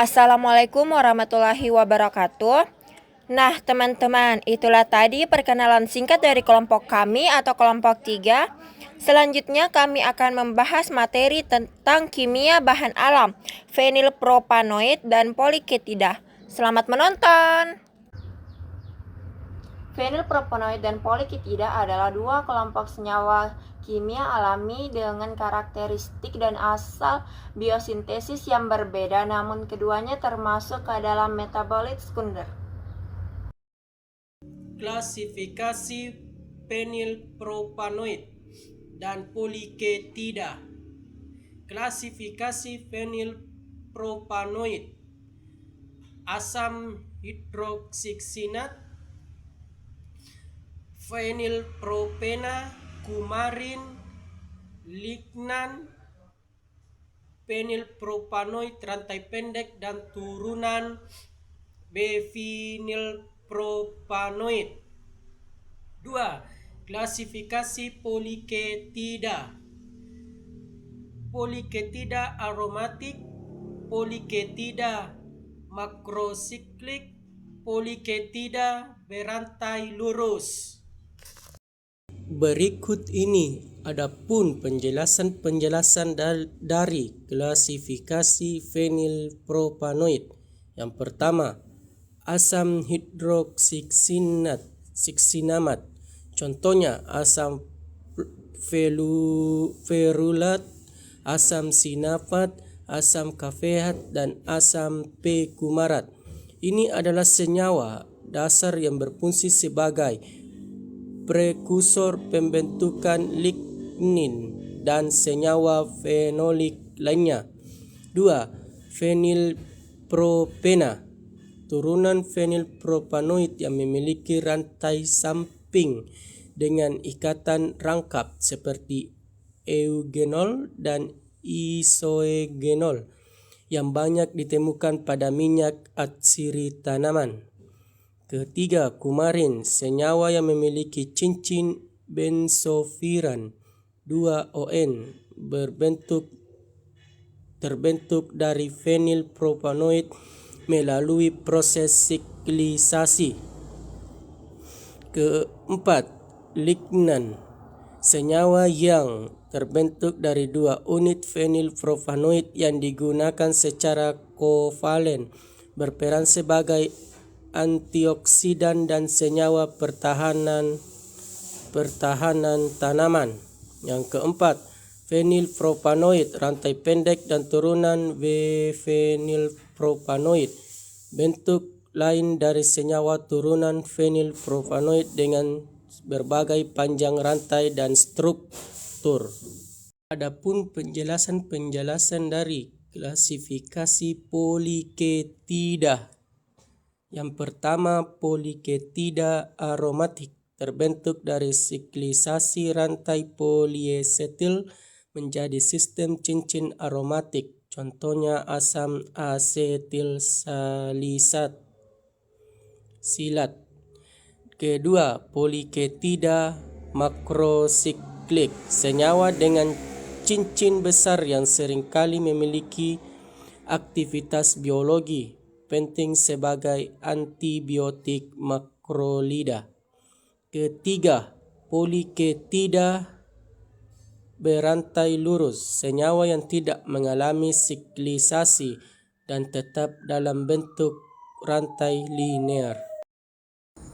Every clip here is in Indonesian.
Assalamualaikum warahmatullahi wabarakatuh. Nah, teman-teman, itulah tadi perkenalan singkat dari kelompok kami atau kelompok 3. Selanjutnya kami akan membahas materi tentang kimia bahan alam, fenilpropanoid dan poliketida. Selamat menonton. Fenilpropanoid dan poliketida adalah dua kelompok senyawa kimia alami dengan karakteristik dan asal biosintesis yang berbeda, namun keduanya termasuk ke dalam metabolit sekunder. Klasifikasi fenilpropanoid dan poliketida. Klasifikasi fenilpropanoid: asam hidroksiksinat, fenilpropena, kumarin, lignan, fenilpropanoid rantai pendek dan turunan bifenilpropanoid. 2. Klasifikasi poliketida. Poliketida aromatik, poliketida makrosiklik, poliketida berantai lurus. Berikut ini adapun penjelasan dari klasifikasi fenilpropanoid. Yang pertama, asam hidroksiksinat. Contohnya asam ferulat, asam sinafat, asam kafeat, dan asam p-kumarat. Ini adalah senyawa dasar yang berfungsi sebagai prekursor pembentukan lignin dan senyawa fenolik lainnya. 2. Fenilpropena, turunan fenilpropanoid yang memiliki rantai samping dengan ikatan rangkap seperti eugenol dan isogenol yang banyak ditemukan pada minyak atsiri tanaman. Ketiga, kumarin, senyawa yang memiliki cincin benzofiran 2-ON terbentuk dari fenilpropanoid melalui proses siklisasi. Keempat, lignan, senyawa yang terbentuk dari 2 unit fenilpropanoid yang digunakan secara kovalen, berperan sebagai antioksidan dan senyawa pertahanan tanaman. Yang keempat, fenilpropanoid rantai pendek dan turunan bifenilpropanoid, bentuk lain dari senyawa turunan fenilpropanoid dengan berbagai panjang rantai dan struktur. Adapun penjelasan dari klasifikasi poliketida. Yang pertama, poliketida aromatik, terbentuk dari siklisasi rantai poliesetil menjadi sistem cincin aromatik. Contohnya asam asetil silat. Kedua, poliketida makrosiklik, senyawa dengan cincin besar yang seringkali memiliki aktivitas biologi penting sebagai antibiotik makrolida. Ketiga, poliketida berantai lurus, senyawa yang tidak mengalami siklisasi dan tetap dalam bentuk rantai linear.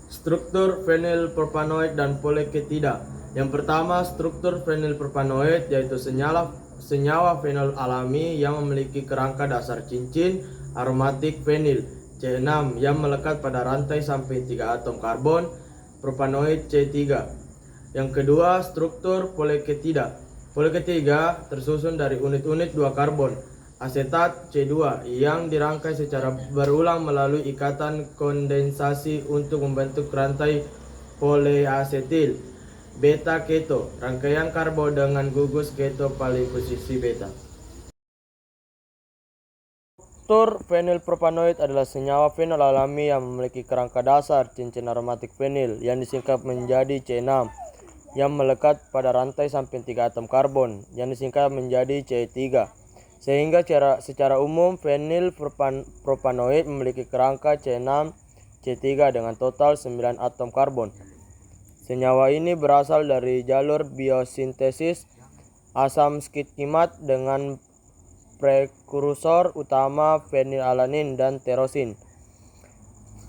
Struktur fenilpropanoid dan poliketida. Yang pertama, struktur fenilpropanoid yaitu senyawa fenol alami yang memiliki kerangka dasar cincin aromatik fenil C6 yang melekat pada rantai samping 3 atom karbon propanoid C3. Yang kedua, struktur poliketida. Poliketida tersusun dari unit-unit 2 karbon asetat C2 yang dirangkai secara berulang melalui ikatan kondensasi untuk membentuk rantai poliasetil beta keto, rangkaian karbo dengan gugus keto paling posisi beta. Struktur fenilpropanoid adalah senyawa fenol alami yang memiliki kerangka dasar cincin aromatik fenil yang disingkat menjadi C6 yang melekat pada rantai samping 3 atom karbon yang disingkat menjadi C3. Sehingga secara umum fenilpropanoid memiliki kerangka C6, C3 dengan total 9 atom karbon. Senyawa ini berasal dari jalur biosintesis asam skitkimat dengan prekursor utama fenilalanin dan terosin.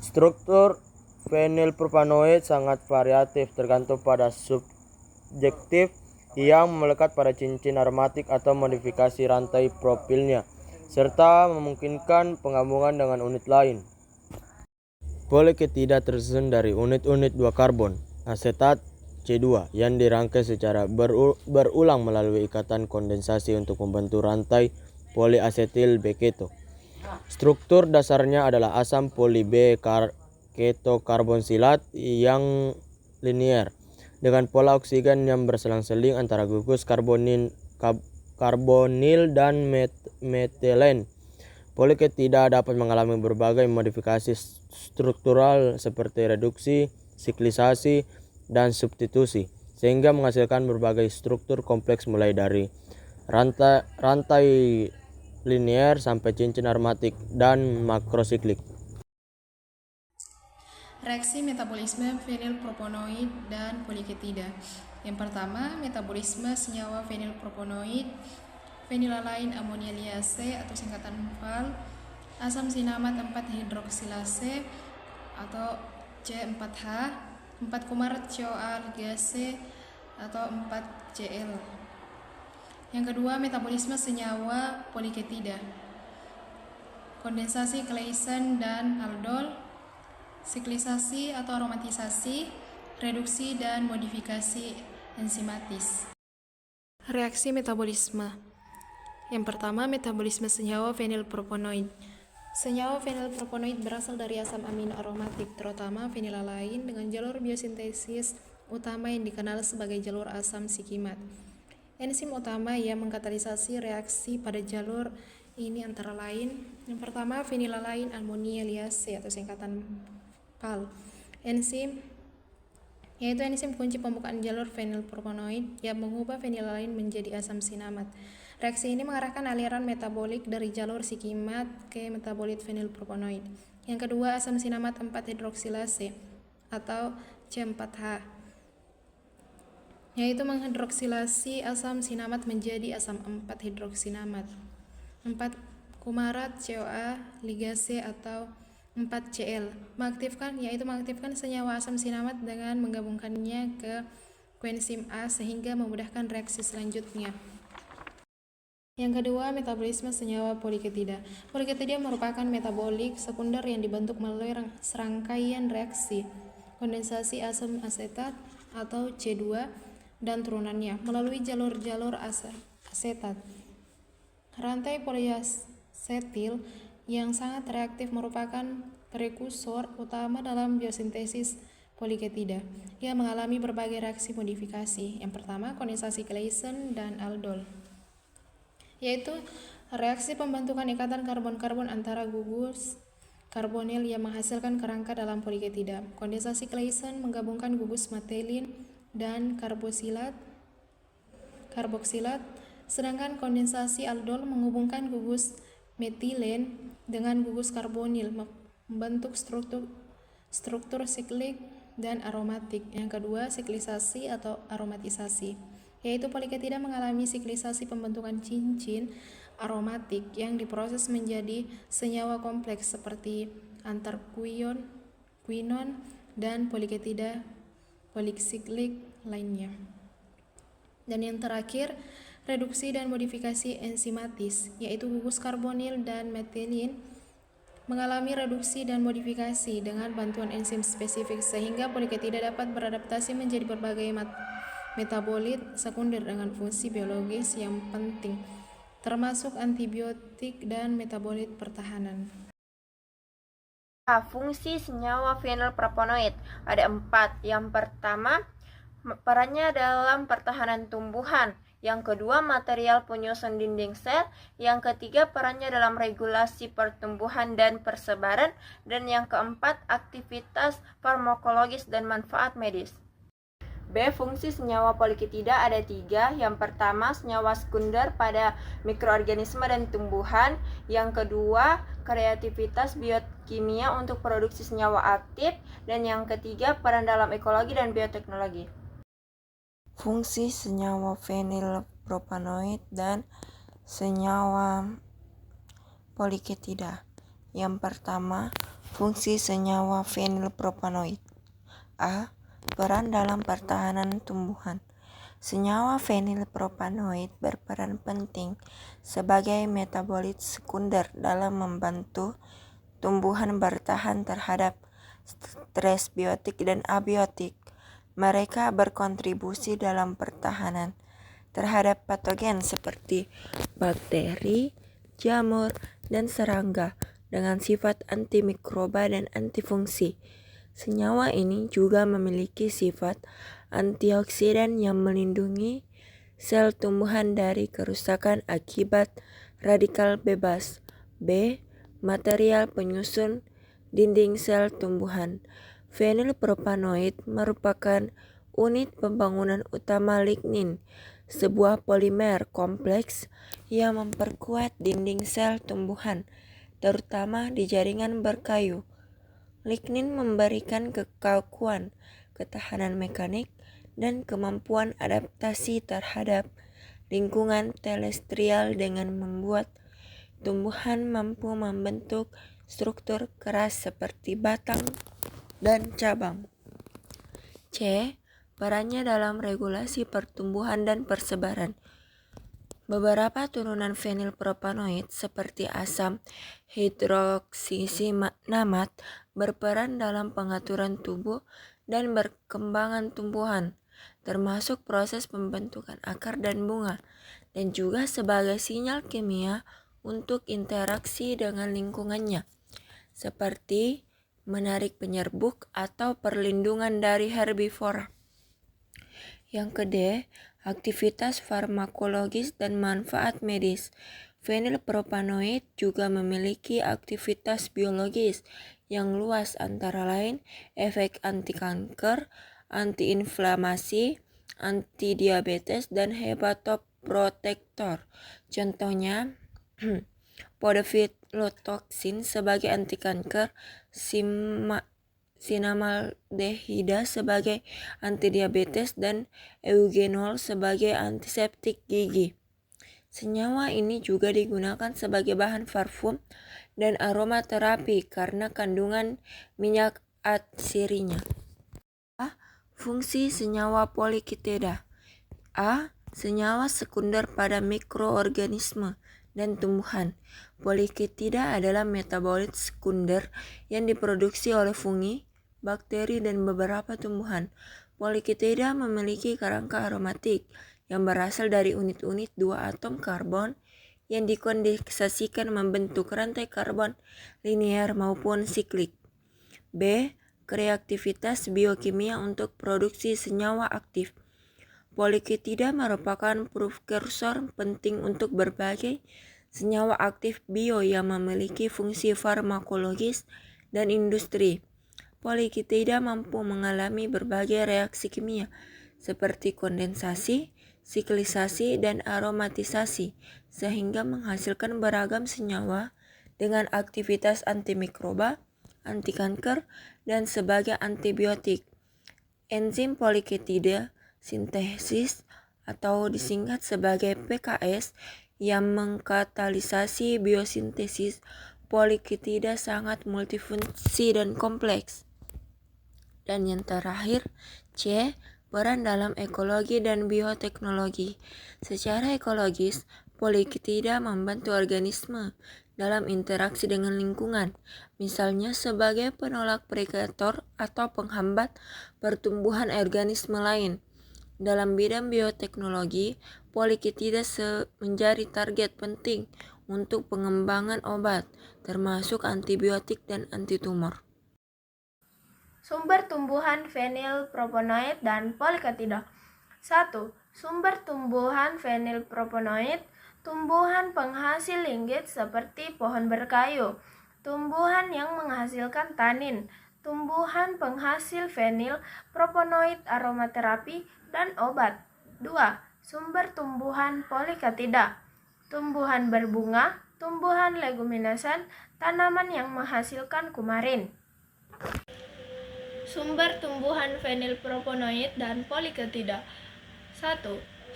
Struktur fenilpropanoid sangat variatif tergantung pada subjektif yang melekat pada cincin aromatik atau modifikasi rantai propilnya, serta memungkinkan penggabungan dengan unit lain. Poliketida tersusun dari unit-unit 2 karbon, asetat C2 yang dirangkai secara berulang melalui ikatan kondensasi untuk membentuk rantai poliasetil B-keto. Struktur dasarnya adalah asam poli B ketokarbonsilat yang linier dengan pola oksigen yang berselang-seling antara gugus karbonil dan metilen. Poliketida dapat mengalami berbagai modifikasi struktural seperti reduksi, siklisasi, dan substitusi, sehingga menghasilkan berbagai struktur kompleks mulai dari rantai linier sampai cincin aromatik dan makrosiklik. Reaksi metabolisme fenilpropanoid dan poliketida. Yang pertama, metabolisme senyawa fenilpropanoid, fenilalain amonia liase atau singkatan FAL, asam sinamat 4-hidroksilase atau C4H, 4 kumarat CoA ligase atau 4Cl. Yang kedua, metabolisme senyawa poliketida, kondensasi Claisen dan aldol, siklisasi atau aromatisasi, reduksi dan modifikasi enzimatis. Reaksi metabolisme. Yang pertama, metabolisme senyawa fenilpropanoid. Senyawa fenilpropanoid berasal dari asam amino aromatik, terutama fenilalain dengan jalur biosintesis utama yang dikenal sebagai jalur asam sikimat. Enzim utama yang mengkatalisasi reaksi pada jalur ini antara lain: yang pertama, fenilalain amonia liase atau singkatan PAL. Enzim yaitu enzim kunci pembukaan jalur fenilpropanoid yang mengubah fenilalain menjadi asam sinamat. Reaksi ini mengarahkan aliran metabolik dari jalur sikimat ke metabolit fenilpropanoid. Yang kedua, asam sinamat 4-hidroksilase atau C4H, yaitu menghidroksilasi asam sinamat menjadi asam 4-hidroksinamat, 4 kumarat CoA ligase atau 4Cl, mengaktifkan senyawa asam sinamat dengan menggabungkannya ke koenzim A sehingga memudahkan reaksi selanjutnya. Yang kedua, metabolisme senyawa poliketida. Poliketida merupakan metabolik sekunder yang dibentuk melalui serangkaian reaksi kondensasi asam asetat atau C2 dan turunannya melalui jalur-jalur asetat. Rantai poliasetil yang sangat reaktif merupakan prekursor utama dalam biosintesis poliketida. Ia mengalami berbagai reaksi modifikasi. Yang pertama, kondensasi Claisen dan aldol, yaitu reaksi pembentukan ikatan karbon-karbon antara gugus karbonil yang menghasilkan kerangka dalam poliketida. Kondensasi Claisen menggabungkan gugus metilin dan karboksilat, sedangkan kondensasi aldol menghubungkan gugus metilen dengan gugus karbonil membentuk struktur siklik dan aromatik. Yang kedua, siklisasi atau aromatisasi, yaitu poliketida mengalami siklisasi pembentukan cincin aromatik yang diproses menjadi senyawa kompleks seperti antarquinon dan poliketida poliksiklik lainnya. Dan yang terakhir, reduksi dan modifikasi enzimatis, yaitu gugus karbonil dan metilin mengalami reduksi dan modifikasi dengan bantuan enzim spesifik sehingga poliketida dapat beradaptasi menjadi berbagai metabolit sekunder dengan fungsi biologis yang penting, termasuk antibiotik dan metabolit pertahanan. Fungsi senyawa fenilpropanoid ada 4. Yang pertama, perannya dalam pertahanan tumbuhan. Yang kedua, material penyusun dinding sel. Yang ketiga, perannya dalam regulasi pertumbuhan dan persebaran. Dan yang keempat, aktivitas farmakologis dan manfaat medis. B. Fungsi senyawa poliketida ada 3. Yang pertama, senyawa sekunder pada mikroorganisme dan tumbuhan. Yang kedua, kreativitas biokimia untuk produksi senyawa aktif. Dan yang ketiga, peran dalam ekologi dan bioteknologi. Fungsi senyawa fenilpropanoid dan senyawa poliketida. Yang pertama, fungsi senyawa fenilpropanoid. A. Peran dalam pertahanan tumbuhan. Senyawa fenilpropanoid berperan penting sebagai metabolit sekunder dalam membantu tumbuhan bertahan terhadap stres biotik dan abiotik. Mereka berkontribusi dalam pertahanan terhadap patogen seperti bakteri, jamur, dan serangga dengan sifat antimikroba dan antifungsi. Senyawa ini juga memiliki sifat antioksidan yang melindungi sel tumbuhan dari kerusakan akibat radikal bebas. B. Material penyusun dinding sel tumbuhan. Fenilpropanoid merupakan unit pembangunan utama lignin, sebuah polimer kompleks yang memperkuat dinding sel tumbuhan, terutama di jaringan berkayu. Lignin memberikan kekakuan, ketahanan mekanik, dan kemampuan adaptasi terhadap lingkungan terestrial dengan membuat tumbuhan mampu membentuk struktur keras seperti batang dan cabang. C. Perannya dalam regulasi pertumbuhan dan persebaran. Beberapa turunan fenilpropanoid seperti asam hidroksinamat berperan dalam pengaturan tubuh dan perkembangan tumbuhan, termasuk proses pembentukan akar dan bunga, dan juga sebagai sinyal kimia untuk interaksi dengan lingkungannya, seperti menarik penyerbuk atau perlindungan dari herbivora. Yang kedua, aktivitas farmakologis dan manfaat medis. Fenilpropanoid juga memiliki aktivitas biologis yang luas, antara lain efek anti-kanker, anti-inflamasi, anti-diabetes, dan hepatoprotektor. Contohnya, podofilotoxin sebagai anti-kanker, sinamaldehida sebagai antidiabetes, dan eugenol sebagai antiseptik gigi. Senyawa ini juga digunakan sebagai bahan parfum dan aromaterapi karena kandungan minyak atsirinya. A. Fungsi senyawa poliketida. A. Senyawa sekunder pada mikroorganisme dan tumbuhan. Poliketida adalah metabolit sekunder yang diproduksi oleh fungi, bakteri, dan beberapa tumbuhan. Poliketida memiliki kerangka aromatik yang berasal dari unit-unit 2 atom karbon yang dikondensasikan membentuk rantai karbon linear maupun siklik. B. Kreativitas biokimia untuk produksi senyawa aktif. Poliketida merupakan prekursor penting untuk berbagai senyawa aktif bio yang memiliki fungsi farmakologis dan industri. Poliketida mampu mengalami berbagai reaksi kimia seperti kondensasi, siklisasi, dan aromatisasi, sehingga menghasilkan beragam senyawa dengan aktivitas antimikroba, anti-kanker, dan sebagai antibiotik. Enzim poliketida sintesis atau disingkat sebagai PKS yang mengkatalisasi biosintesis poliketida sangat multifungsi dan kompleks. Dan yang terakhir, C. Peran dalam ekologi dan bioteknologi. Secara ekologis, poliketida membantu organisme dalam interaksi dengan lingkungan, misalnya sebagai penolak predator atau penghambat pertumbuhan organisme lain. Dalam bidang bioteknologi, poliketida menjadi target penting untuk pengembangan obat, termasuk antibiotik dan antitumor. Sumber tumbuhan fenilpropanoid dan poliketida. 1. Sumber tumbuhan fenilpropanoid. Tumbuhan penghasil lignit seperti pohon berkayu, tumbuhan yang menghasilkan tanin, tumbuhan penghasil fenil proponoid aromaterapi dan obat. 2. Sumber tumbuhan poliketida, tumbuhan berbunga, tumbuhan leguminosa, tanaman yang menghasilkan kumarin. Sumber tumbuhan fenilproponoid dan poliketida. 1.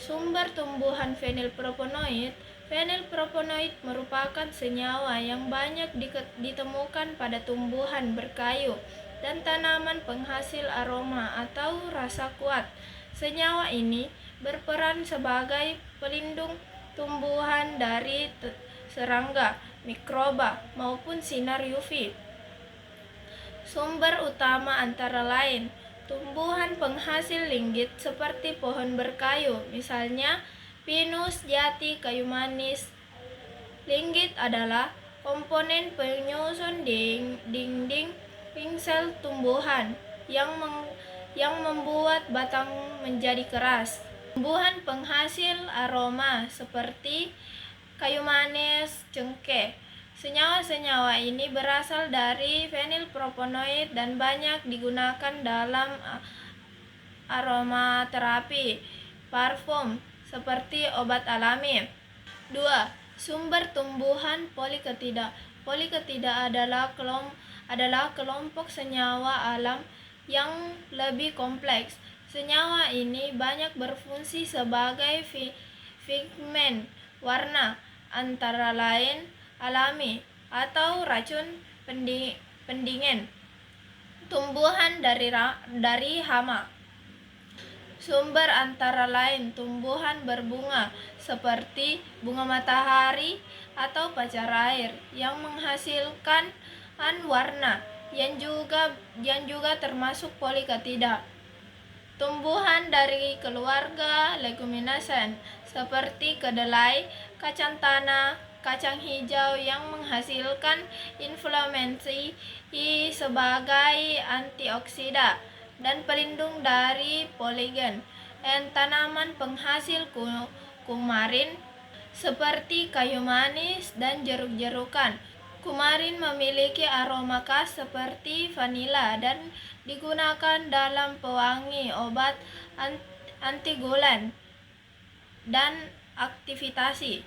Sumber tumbuhan fenilproponoid. Fenilproponoid merupakan senyawa yang banyak ditemukan pada tumbuhan berkayu dan tanaman penghasil aroma atau rasa kuat. Senyawa ini berperan sebagai pelindung tumbuhan dari serangga, mikroba, maupun sinar UV. Sumber utama antara lain tumbuhan penghasil linggit seperti pohon berkayu, misalnya pinus, jati, kayu manis. Linggit adalah komponen penyusun dinding pingsel tumbuhan yang membuat batang menjadi keras. Tumbuhan penghasil aroma seperti kayu manis, cengkeh. Senyawa-senyawa ini berasal dari fenilproponoid dan banyak digunakan dalam aromaterapi, parfum, seperti obat alami. 2. Sumber tumbuhan poliketida. Poliketida adalah kelompok senyawa alam yang lebih kompleks. Senyawa ini banyak berfungsi sebagai pigmen warna, antara lain alami atau racun pendingin tumbuhan dari hama. Sumber antara lain tumbuhan berbunga seperti bunga matahari atau pacar air yang menghasilkan warna yang juga termasuk poliketida. Tumbuhan dari keluarga leguminosa seperti kedelai, kacang tanah, kacang hijau yang menghasilkan inflamasi sebagai antioksida dan pelindung dari pologen. Tanaman penghasil kumarin seperti kayu manis dan jeruk-jerukan. Kumarin memiliki aroma khas seperti vanila dan digunakan dalam pewangi, obat anti-gulan, dan aktivasi.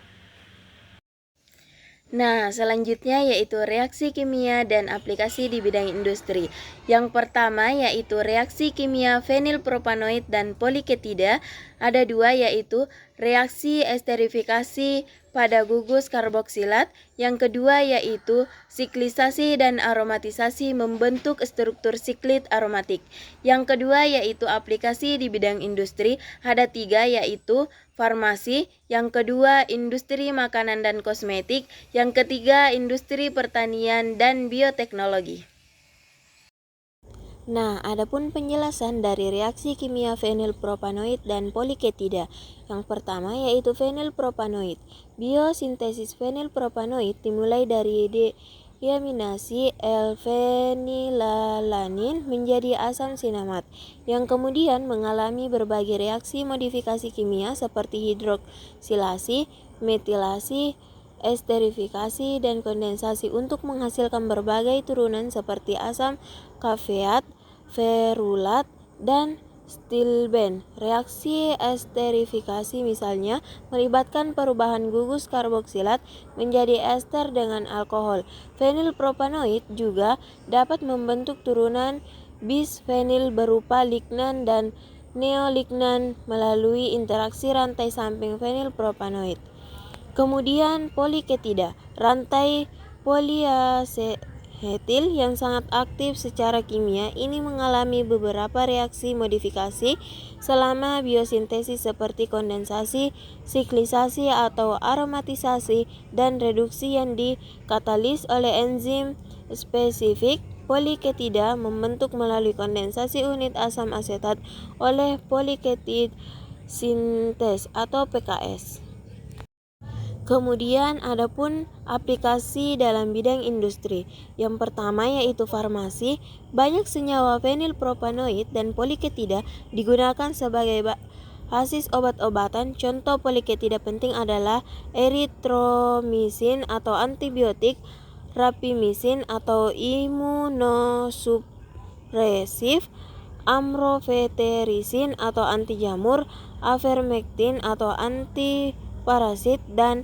Nah, selanjutnya yaitu reaksi kimia dan aplikasi di bidang industri. Yang pertama yaitu reaksi kimia fenilpropanoid dan poliketida. Ada dua, yaitu reaksi esterifikasi pada gugus karboksilat. Yang kedua yaitu siklisasi dan aromatisasi membentuk struktur siklit aromatik. Yang kedua yaitu aplikasi di bidang industri. Ada tiga, yaitu farmasi, yang kedua industri makanan dan kosmetik, yang ketiga industri pertanian dan bioteknologi. Nah, adapun penjelasan dari reaksi kimia fenilpropanoid dan poliketida. Yang pertama yaitu fenilpropanoid. Biosintesis fenilpropanoid dimulai dari deaminasi L-fenilalanin menjadi asam sinamat, yang kemudian mengalami berbagai reaksi modifikasi kimia seperti hidroksilasi, metilasi, esterifikasi, dan kondensasi untuk menghasilkan berbagai turunan seperti asam kafeat, ferulat, dan stilben. Reaksi esterifikasi misalnya melibatkan perubahan gugus karboksilat menjadi ester dengan alkohol. Fenilpropanoid juga dapat membentuk turunan bisfenil berupa lignan dan neolignan melalui interaksi rantai samping fenilpropanoid. Kemudian poliketida, rantai poliasetil yang sangat aktif secara kimia ini mengalami beberapa reaksi modifikasi selama biosintesis seperti kondensasi, siklisasi atau aromatisasi, dan reduksi yang dikatalis oleh enzim spesifik. Poliketida membentuk melalui kondensasi unit asam asetat oleh poliketid sintase atau PKS. Kemudian adapun aplikasi dalam bidang industri. Yang pertama yaitu farmasi. Banyak senyawa fenilpropanoid dan poliketida digunakan sebagai basis obat-obatan. Contoh poliketida penting adalah eritromisin atau antibiotik, rapamisin atau imunosuplemen, resif, amrofeterisin atau anti jamur, avermectin atau anti parasit, dan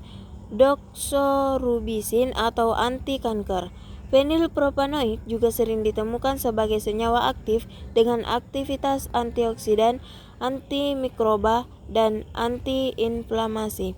doxorubisin atau anti kanker. Fenilpropanoid juga sering ditemukan sebagai senyawa aktif dengan aktivitas antioksidan, antimikroba, dan antiinflamasi.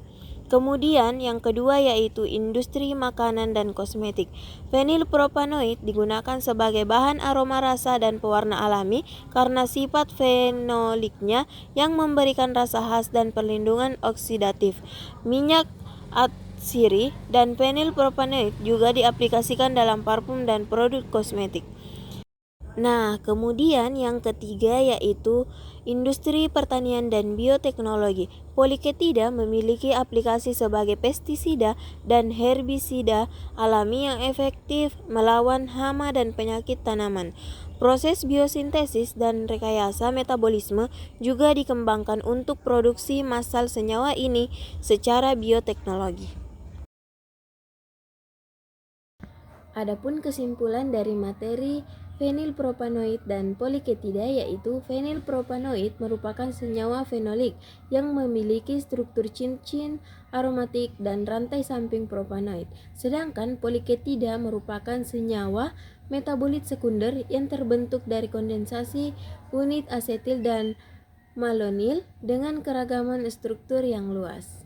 Kemudian yang kedua yaitu industri makanan dan kosmetik. Fenilpropanoid digunakan sebagai bahan aroma rasa dan pewarna alami karena sifat fenoliknya yang memberikan rasa khas dan perlindungan oksidatif. Minyak atsiri dan fenilpropanoid juga diaplikasikan dalam parfum dan produk kosmetik. Nah, kemudian yang ketiga yaitu industri pertanian dan bioteknologi. Poliketida memiliki aplikasi sebagai pestisida dan herbisida alami yang efektif melawan hama dan penyakit tanaman. Proses biosintesis dan rekayasa metabolisme juga dikembangkan untuk produksi massal senyawa ini secara bioteknologi. Adapun kesimpulan dari materi fenilpropanoid dan poliketida yaitu fenilpropanoid merupakan senyawa fenolik yang memiliki struktur cincin aromatik dan rantai samping propanoid, sedangkan poliketida merupakan senyawa metabolit sekunder yang terbentuk dari kondensasi unit asetil dan malonil dengan keragaman struktur yang luas.